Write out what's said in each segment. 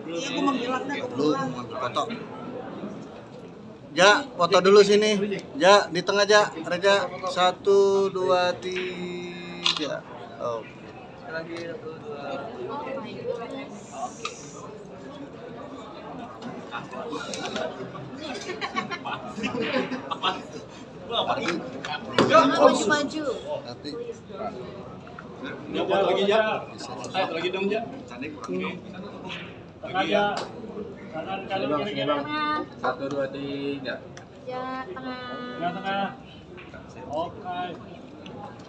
Iya, gue menghilang dah, gue Lu pulang. foto. Ja, foto dulu sini. Ja, di tengah Ja. Reja 1 2 3. Oh. Lagi 1, 2. Maju. Nanti Lagi ya. Lagi dong ya. Cantik kurang. Lagi ya. Tengah. 1, 2, 3. Ya, tengah. Oke.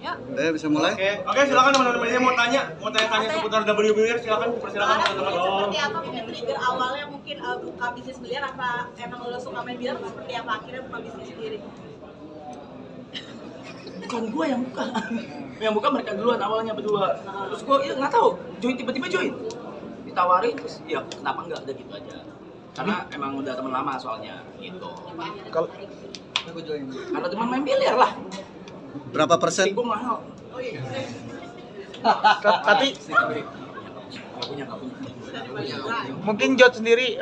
Yuk. bisa mulai? Oke, silakan teman-teman yang mau tanya seputar WBR, silakan persilakan teman-teman. Seperti apa mungkin trigger awalnya mungkin buka bisnis biliar, apa emang lo suka main biliar atau seperti apa akhirnya buka bisnis sendiri? Bukan gue yang buka. Yang buka mereka duluan awalnya berdua. Terus gue ya nggak tahu, tiba-tiba join. Ditawarin terus ya kenapa enggak, udah gitu aja. Karena emang udah teman lama soalnya gitu. Kalau Karena teman main biliar lah. berapa persen? Gue mahal. Tapi Nggak punya. mungkin Jod sendiri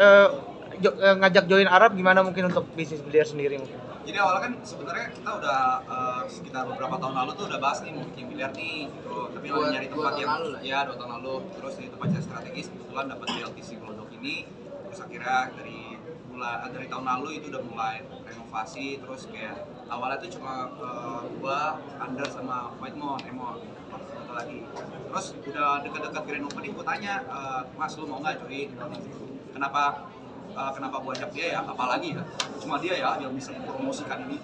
ngajak join Arab gimana mungkin untuk bisnis biliar sendiri mungkin? Jadi awalnya kan sebenarnya kita udah sekitar beberapa tahun lalu tuh udah bahas nih mau bikin biliar nih gitu. Tapi mau nyari tempat yang ya 2 tahun lalu. Terus di tempat yang strategis kebetulan dapat di LTC Glodok ini. Terus akhirnya dari tahun lalu itu udah mulai renovasi. Terus kayak awalnya tuh cuma gua, Under sama Whitemon, Emon satu lagi. Terus udah dekat-dekat grand opening gua tanya, Mas lu mau nggak join? Kenapa gua ajak dia ya? Apalagi ya? Cuma dia ya yang bisa mempromosikan ini.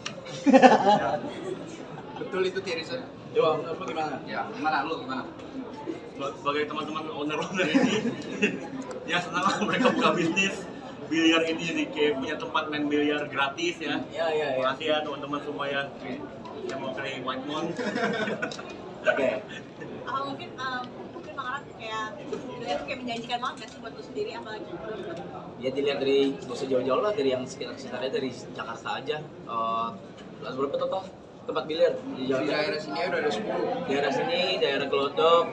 Ya. Betul itu Thierry. Coba menurut lu gimana? Ya, gimana lu gimana? Sebagai teman-teman owner ini, ya senang lah mereka buka bisnis biliar ini, jadi kayak punya tempat main biliar gratis ya. Iya. Makasih ya teman-teman semua ya yang mau cari Whitemon. Oke. Apa mungkin Bang Arak kayak biliar tuh kayak menjanjikan banget nggak sih buat lo sendiri, apalagi Ya dilihat dari gak usah jauh-jauh lah, dari yang sekitar-sekitarnya, dari Jakarta aja. Berapa total tempat biliar di Di Jakarta? daerah sini udah ada 10. Daerah sini, daerah Glodok,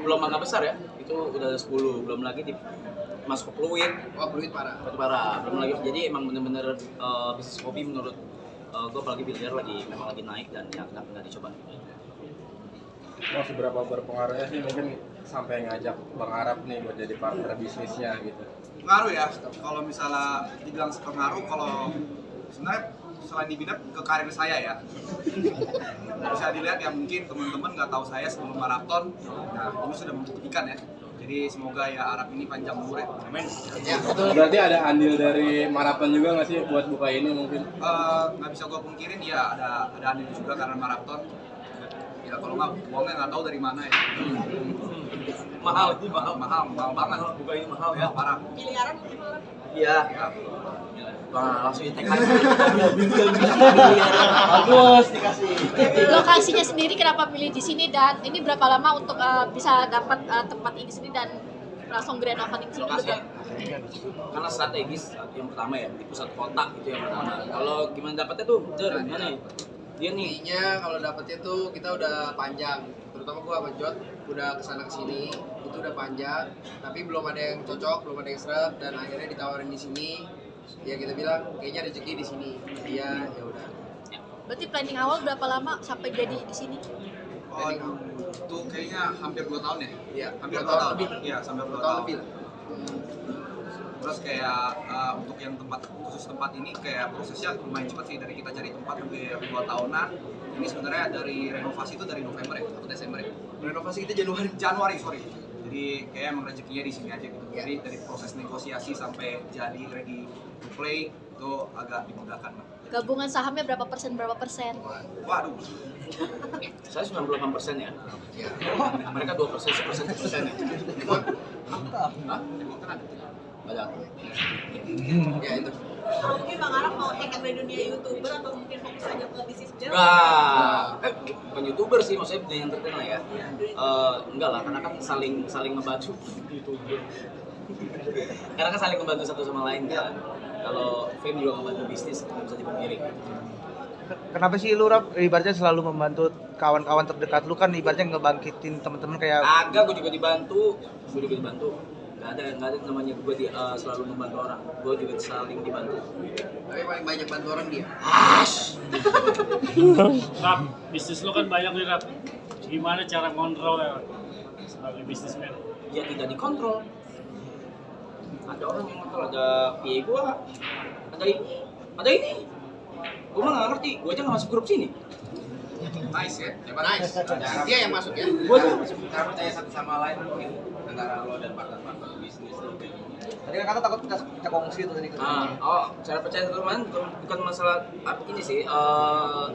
belum Mangga Besar ya, itu udah ada 10, belum lagi di masuk ke Pluit, Wah, Pluit parah. Batu Bara, belum lagi. Jadi emang bener-bener bisnis hobi menurut gue, apalagi biliar memang lagi naik dan ya kenapa nggak dicoba. Mau seberapa berpengaruhnya sih mungkin sampai ngajak Bang Arab nih buat jadi partner bisnisnya gitu? Pengaruh ya, kalau misalnya dibilang sepengaruh, kalau sebenarnya selain dibina ke karir saya ya, bisa dilihat ya mungkin teman-teman nggak tahu saya sebelum maraton, nah ini sudah membuktikan ya. Jadi semoga ya Arab ini panjang umur ya. Amin. Ya, betul. Berarti ada andil dari maraton juga nggak sih buat buka ini mungkin? Nggak bisa gue pungkirin ya ada andil juga karena maraton. Ya kalau nggak uangnya nggak tahu dari mana ya. Mahal Mahal banget. buka ini mahal ya. Parah. miliaran mungkin Bang Arak? Iya. Ya. Wah, langsung di tag aja. Bagus dikasih. Lokasinya sendiri kenapa pilih di sini dan ini berapa lama untuk bisa dapat tempat ini sendiri dan langsung grand opening sini Lokasi juga? karena strategis yang pertama ya, di pusat kota itu yang pertama. Kalau gimana dapetnya tuh? Gimana ya? Dia nih Intinya kalau dapetnya tuh kita udah panjang, terutama gua sama Jod udah kesana kesini, itu udah panjang, tapi belum ada yang cocok, belum ada yang seret, dan akhirnya ditawarin di sini. Ya kita bilang kayaknya rezeki di sini. Iya, ya udah. Berarti planning awal berapa lama sampai jadi di sini? Oh, itu kayaknya hampir 2 tahun ya? Iya, Hampir 2 2 tahun. lebih. Iya, sampai 2 2 tahun. tahun lebih lah. Terus kayak untuk yang khusus tempat ini kayak prosesnya lumayan cepat sih, dari kita cari tempat hampir 2 tahunan. Ini sebenarnya dari renovasi itu dari November ya atau Desember ya? Renovasi kita Januari sorry. Jadi kayak emang rezekinya di sini aja gitu. Jadi dari proses negosiasi sampai jadi ready to play itu agak dimudahkan lah. Gabungan sahamnya berapa persen? Waduh. saya 98% ya. Iya. Mereka 2%, 1% ya. Hah? Banyak. Ya itu. Atau mungkin Bang Arak mau take dari dunia YouTuber atau mungkin fokus aja ke bisnis biliar? Bukan YouTuber sih, maksudnya dunia entertain lah ya. Enggak lah, karena kan saling ngebantu YouTuber. Karena kan saling ngebantu satu sama lain kan. Kalau fame juga ngebantu bisnis, nggak bisa dipungkiri. kenapa sih lu Rap ibaratnya selalu membantu kawan-kawan terdekat lu kan ibaratnya ngebangkitin teman-teman kayak Agak, gue juga dibantu. Gak ada namanya gue selalu membantu orang. Gue juga saling dibantu. Tapi paling banyak bantu orang dia. Rap, bisnis lo kan banyak nih Rap. Gimana cara ngontrol ya sebagai bisnismen? Ya tidak dikontrol. Ada orang yang ngontrol, ada PA gue, ada ini. Gue mah gak ngerti, gue aja gak masuk grup sini. Nice ya, nice. Dia yang masuk ya. Gue aja masuk. Cara percaya satu sama lain mungkin antara lo dan partner-partner bisnis lo kayak gini. tadi kan kata takut kita kongsi tuh tadi. Cara percaya teman bukan masalah ini sih,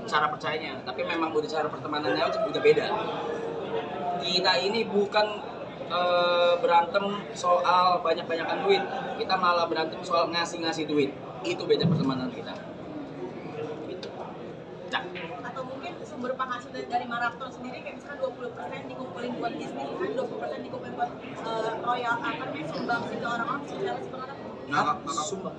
cara percayanya, tapi memang udah cara pertemanannya udah beda. Kita ini bukan berantem soal banyak-banyakan duit, kita malah berantem soal ngasih duit. Itu beda pertemanan kita. Gitu. Nah. Atau mungkin sumber penghasilan dari maraton sendiri kayak misalkan 20% dikumpulin buat bisnis, kan 20% dikumpulin buat royal apa namanya sumbang ke orang-orang secara sebenarnya. Sumbang.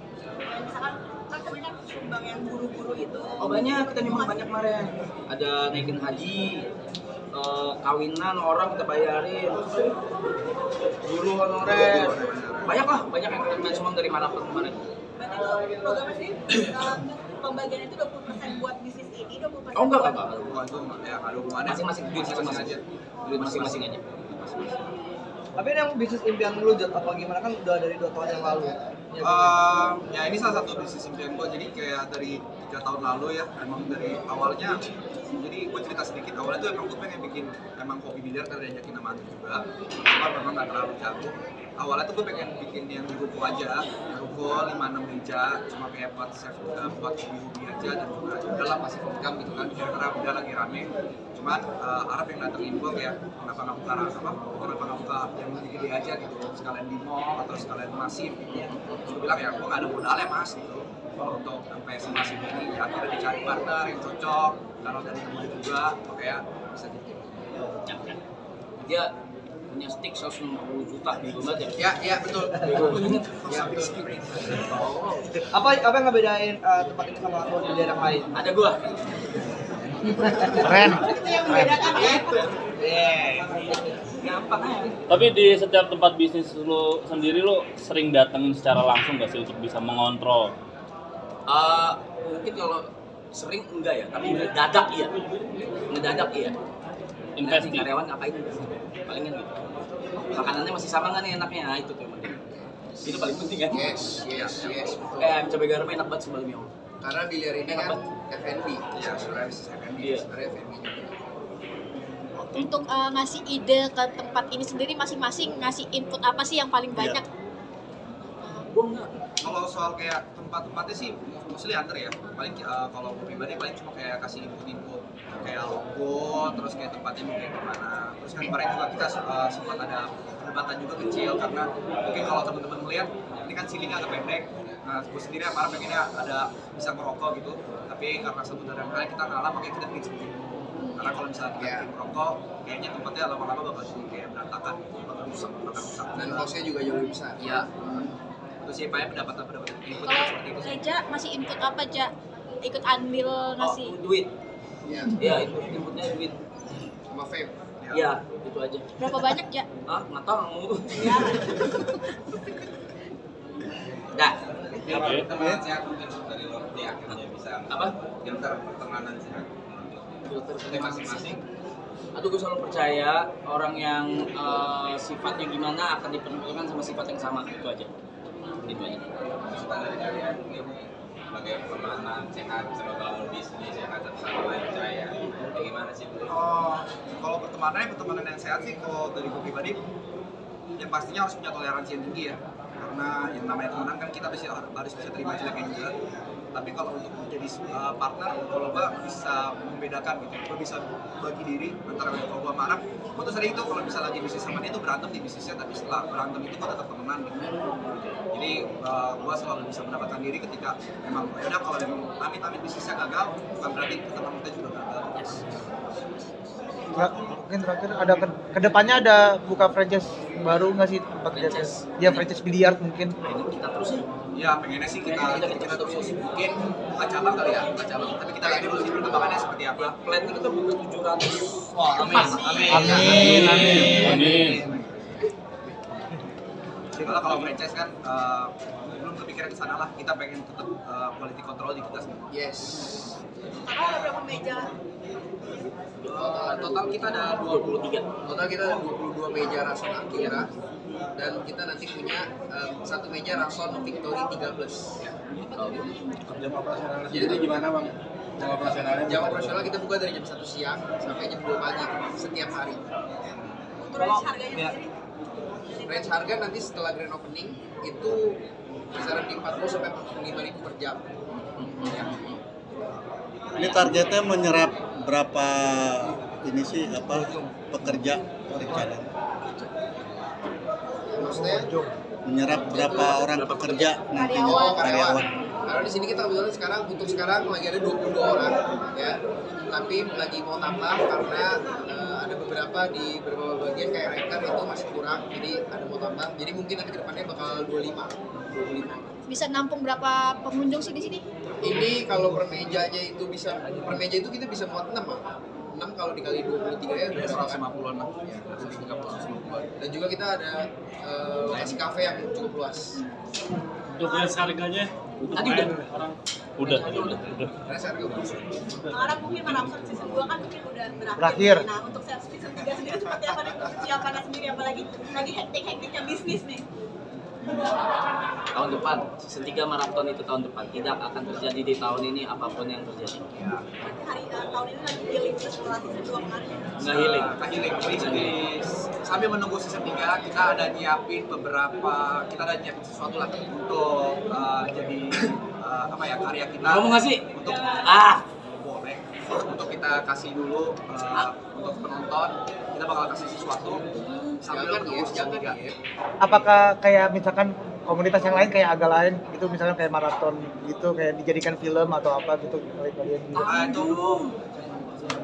Misalkan kan kebanyakan sumbang yang guru-guru itu. Oh banyak, kita nyumbang banyak kemarin. Ada naikin haji, kawinan orang kita bayarin, guru honorer, banyak yang kita sumbang dari maraton kemarin. Berarti itu programnya sendiri pembagian itu 20% buat bisnis ini, 20% Oh enggak. Bukan itu ya ada hubungannya. Masing-masing duit masing-masing aja. Tapi ini yang bisnis impian lu Jod apa gimana kan udah dari 2 tahun yang lalu ya? Ya ini salah satu bisnis impian gue, jadi kayak dari 3 tahun lalu ya, emang dari awalnya, jadi gue cerita sedikit, awalnya tuh emang gue pengen bikin emang kopi biliar karena diajakin sama Andi juga, cuma memang gak terlalu jago. Awalnya tuh gue pengen bikin yang di ruko aja, ruko 5-6 meja, cuma kayak buat hobi-hobi aja, dan juga udahlah masih income gitu kan, karena udah lagi rame. Cuman Arab yang datengin gue kayak kenapa nggak buka yang lebih gede aja gitu, sekalian di mall atau sekalian masif gitu. Terus gue bilang ya gue nggak ada modalnya mas gitu untuk sampai semasif ini. Ya akhirnya dicari partner yang cocok, karena dari temen juga kayak bisa gitu. Dia punya stick 160 juta bego banget Ya betul. Ya betul. Apa yang ngebedain tempat ini sama tempat biliar yang lain? Ada gua. Keren. Itu yang membedakan ya. Gampang aja. Tapi di setiap tempat bisnis lo sendiri lo sering datengin secara langsung gak sih untuk bisa mengontrol? Mungkin kalau sering enggak ya, tapi ngedadak iya. Investi. Karyawan ngapain? Palingan gitu. Makanannya masih sama nggak nih enaknya? Nah, itu tuh yang penting. Itu paling penting kan? Yes. Ayam cabai garam enak banget sih demi Allah. Karena biliar ini kan F&B. Iya, sebenarnya bisnis F&B. Iya. Sebenarnya F&B juga. Untuk ngasih ide ke tempat ini sendiri masing-masing ngasih input apa sih yang paling banyak? Gua enggak. Kalau soal kayak tempat-tempatnya sih mostly antar ya. Paling kalau gue pribadi paling cuma kayak kasih input kayak logo, terus kayak tempatnya mau kayak gimana. Terus kan kemarin juga kita sempat ada perdebatan juga kecil karena mungkin kalau teman-teman melihat ini kan ceilingnya agak pendek. Nah, gue sendiri sama Arab pengennya ada bisa merokok gitu. Tapi karena satu dan lain kita ngalah makanya kita bikin seperti itu. Karena kalau misalnya kita bikin merokok, kayaknya tempatnya lama-lama bakal jadi kayak berantakan, bakal rusak. Dan kosnya juga jauh lebih besar. Iya. Terus sih banyak pendapat input Kalau seperti itu sih. Eja masih input apa Ja? Ikut andil ngasih? Duit. Iya. Iya, inputnya duit. Sama vape. Iya, itu aja. Berapa banyak Ja? Nggak tahu. Dah. Pertemanan sehat mungkin dari lo di akhirnya bisa Apa? filter pertemanan sehat. Filter Jadi masing-masing. Aduh, gue selalu percaya orang yang sifatnya gimana akan dipertemukan sama sifat yang sama, itu aja. Itu aja. Masukan dari kalian mungkin sebagai pertemanan sehat bisa membangun bisnis sehat satu sama lain percaya. Bagaimana sih? Kalau pertemanan yang sehat sih kalau dari gue pribadi yang pastinya harus punya toleransi yang tinggi ya. Karena yang namanya temenan kan kita harus bisa terima jeleknya juga. Tapi kalau untuk menjadi partner, kalau gue bisa membedakan gitu, gue bisa bagi diri antara kalau gue marah, gue tuh sering itu kalau bisa lagi bisnis sama dia tuh berantem di bisnisnya, tapi setelah berantem itu gue tetap temenan gitu. Jadi gue selalu bisa mendapatkan diri ketika memang udah kalau memang amit-amit bisnisnya gagal, bukan berarti teman kita juga gagal. Mungkin terakhir ada kedepannya ada buka franchise baru nggak sih tempat Franchise. ya franchise biliar mungkin. Nah, ini kita terus ya. Ya pengennya sih kita terus mungkin buka cabang kali ya, buka cabang. Tapi kita lihat dulu sih perkembangannya seperti apa. Plan kita buka 700. Wah, amin. Amin. Kalau franchise kan belum kepikiran ke sana lah. Kita pengen tetap quality control di kita semua. Yes. Karena ada berapa meja? Total kita ada 23. Total kita ada 22 meja Rason Akira dan kita nanti punya satu meja Rason Victory 13. Ya. Jam operasionalnya jadi gimana bang? Jam operasionalnya? Jam operasional kita buka dari jam 1 siang sampai jam 2 pagi setiap hari. Untuk range harganya sendiri? Range harga nanti setelah grand opening itu kisaran di 40 sampai 45 ribu per jam. Ya. Ini targetnya menyerap berapa ini sih apa pekerja rencana? Maksudnya Menyerap berapa orang pekerja nantinya karyawan. karyawan? Karena di sini kita kebetulan sekarang lagi ada 22 orang ya. Tapi lagi mau tambah karena ada beberapa di beberapa bagian kayak reker itu masih kurang. Jadi ada mau tambah. Jadi mungkin nanti ke depannya bakal 25. Bisa nampung berapa pengunjung sih di sini? Ini kalau per mejanya itu kita bisa muat 6 Bang. 6 kalau dikali 23 ya udah 150-an lah. Ya, 150-an. Dan juga kita ada lokasi kafe yang cukup luas. Untuk range harganya Tadi udah. orang Udah. Range harga udah. Sekarang mungkin Marapson season 2 kan mungkin udah Berakhir. Nah, untuk season 3 sendiri seperti apa nih? Persiapannya sendiri apalagi lagi hektik-hektiknya bisnis nih. Tahun depan, season 3 maraton itu tahun depan. Tidak akan terjadi di tahun ini apapun yang terjadi. Hari tahun ini lagi healing setelah season 2 kemarin. Nggak healing. Jadi sambil menunggu season 3 kita ada nyiapin sesuatu lah untuk jadi apa ya karya kita. Ngomong nggak sih? Untuk boleh. Untuk kita kasih dulu untuk penonton kita bakal kasih sesuatu sambil menunggu season 3. Apakah kayak misalkan komunitas yang lain kayak agak lain gitu misalkan kayak maraton gitu kayak dijadikan film atau apa gitu kalian gitu. Itu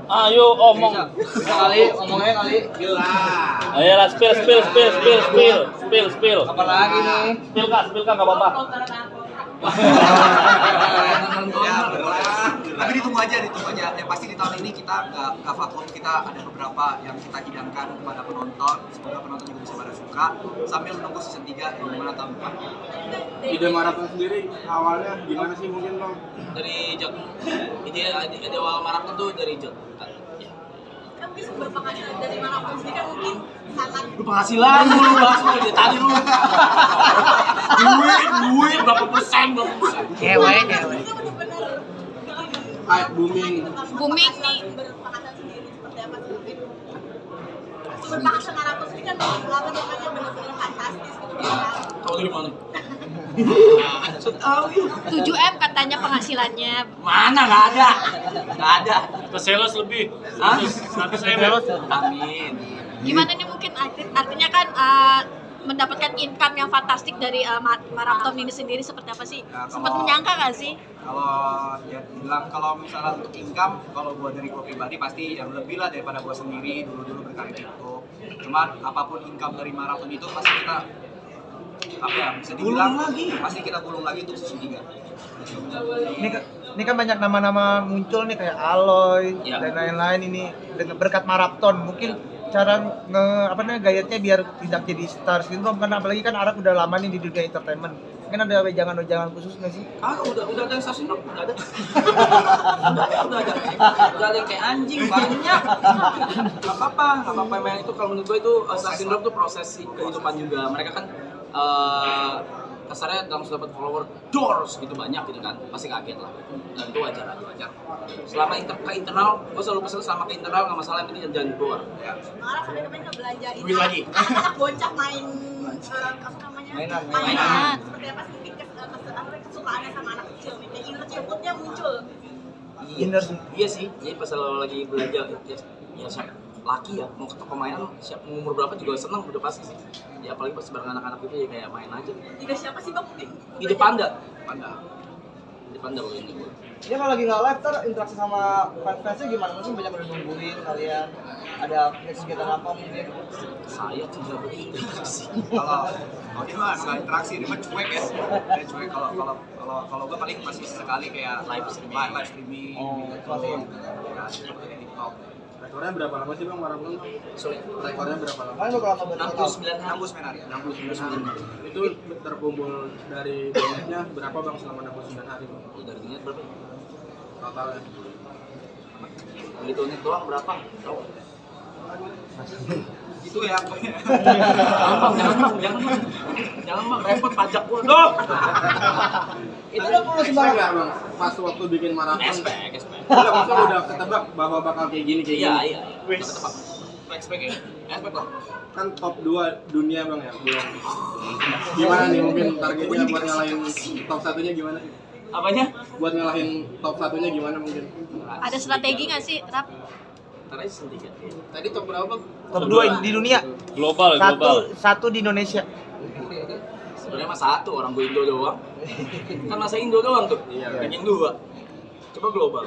Ayo omong. Bisa kali ngomongnya kali. Ayo lah spill. Apalagi nih? Spill kak nggak apa-apa. Ya berat. Tapi ditunggu aja. Yang pasti di tahun ini kita nggak vakum. Kita ada beberapa yang kita hidangkan kepada penonton. Semoga penonton juga bisa pada suka. Sambil menunggu season 3 yang dimana tahun depan. Ide maraton sendiri awalnya gimana sih mungkin bang? Dari Jod. Ide awal maraton tuh dari Jod. Kan mungkin sumber penghasilan dari Marapson sendiri kan mungkin sangat Lu penghasilan lu bahas lu dari tadi lu. Duit berapa persen? Cewek. Itu benar-benar Hype booming. Booming nih. Sumber penghasilan sendiri seperti apa sih mungkin? Sumber penghasilan Marapson sendiri kan namanya benar-benar fantastis gitu kan. Tahu dari mana? 7M katanya penghasilannya. Mana nggak ada. Ke sales lebih. Hah? 100 M. Amin. Gimana nih mungkin artinya kan mendapatkan income yang fantastik dari maraton ini sendiri seperti apa sih? Ya, Sempat kalau- menyangka nggak sih? Kalau misalnya untuk income, kalau gua dari gua pribadi pasti yang lebih lah daripada gua sendiri dulu berkarir di YouTube. Cuman apapun income dari maraton itu pasti kita bisa dibilang pasti kita gulung lagi untuk season 3. Ini kan banyak nama-nama muncul nih kayak Aloy Ya. dan lain-lain ini dengan berkat maraton mungkin cara gayatnya biar tidak jadi star syndrome karena apalagi kan Arab udah lama nih di dunia entertainment. Mungkin ada wejangan-wejangan khusus nggak sih? Udah ada yang stasiun dong, udah ada. Udah ada yang kayak anjing banyak. Gak apa-apa memang itu kalau menurut gue itu stasiun dong tuh proses kehidupan juga. Mereka kan kasarnya langsung dapat follower doors gitu banyak gitu kan, pasti kaget lah. Dan itu wajar. Selama ke internal, gue selalu pesan selama ke internal nggak masalah, yang penting jangan keluar. Malah sampai kemarin ngebelanjain Duit lagi. anak bocah main apa namanya? Mainan. Seperti apa sih mungkin kesukaannya sama anak kecil nih? Kayak inner childhood-nya muncul. Iya sih. Jadi pas lo lagi belanja ya siap laki ya mau ke toko mainan siap umur berapa juga seneng udah pasti sih. Ya apalagi pas bareng anak-anak itu ya kayak main aja. Ide siapa sih bang? Ide Panda. depan dah ini gue. Ini kalau lagi nggak live, ntar interaksi sama fans-fansnya gimana? Mungkin banyak udah nungguin kalian. Ada kegiatan apa mungkin? Saya tidak berinteraksi. Kalau ini mah nggak interaksi, ini mah cuek ya. Dia cuek. Kalau gue paling masih sekali kayak live streaming. Gitu. Ya, seperti TikTok. Rekornya berapa lama sih bang maraton? Sorry. Rekornya berapa lama? Kalian berapa lama 69 hari. 69 hari. Itu terkumpul dari donatnya berapa bang selama 69 hari bang? Dari dunia berapa? Totalnya? Beli donat doang berapa? Tahu? Itu ya. Jangan bang, repot pajak gua dong. Itu udah Expect nggak bang? Pas waktu bikin maraton? Expect. Udah maksudnya udah ketebak bahwa bakal kayak gini Iya. Wis. Expect lah. Kan top 2 dunia bang ya bulan. Gimana nih mungkin targetnya buat ngalahin top satunya gimana sih? Apanya? Buat ngalahin top satunya gimana mungkin? Ada strategi nggak sih, Rap? Ntar aja sedikit. Tadi top berapa bang? Top 2 di dunia. Global. Satu di Indonesia. Sebenarnya mah satu, orang gue Indo doang. Kan masa Indo doang tuh. Iya. Bikin 2. Coba global.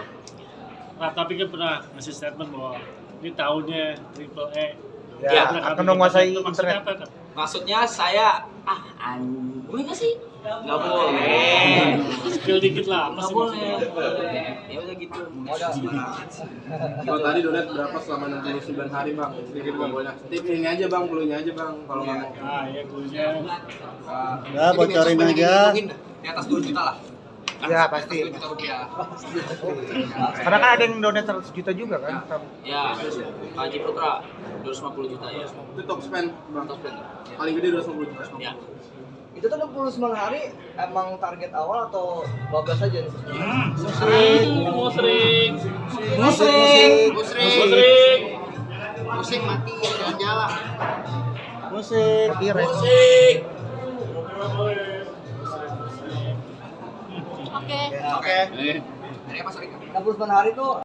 Nah, tapi kan pernah ngasih statement bahwa ini tahunnya Triple E. Ya, akan menguasai Itu maksudnya internet. apa? Kak? Maksudnya saya boleh nggak sih? Nggak boleh. Spill dikit lah. Apa Nggak sih boleh. maksudnya? Ya udah gitu. Kalau tadi donat berapa selama 69 hari bang? Sedikit bang banyak. Tip ini aja bang, pelunya aja bang. Kalau nggak mau. Nah, ya dulunya. Ya, bocorin aja. Di atas 2 juta lah. Ya pasti. 2 juta rupiah. Karena kan ada yang donate 100 juta juga kan. Ya, Pak Haji Putra 250 juta ya. Itu top spend bang. Top spend. Paling gede 250 juta. Ya. Itu tuh 29 hari emang target awal atau 12 aja? Musik mati jangan nyala. Musik. Oke. Oke. Dari apa sorry? 69 hari tuh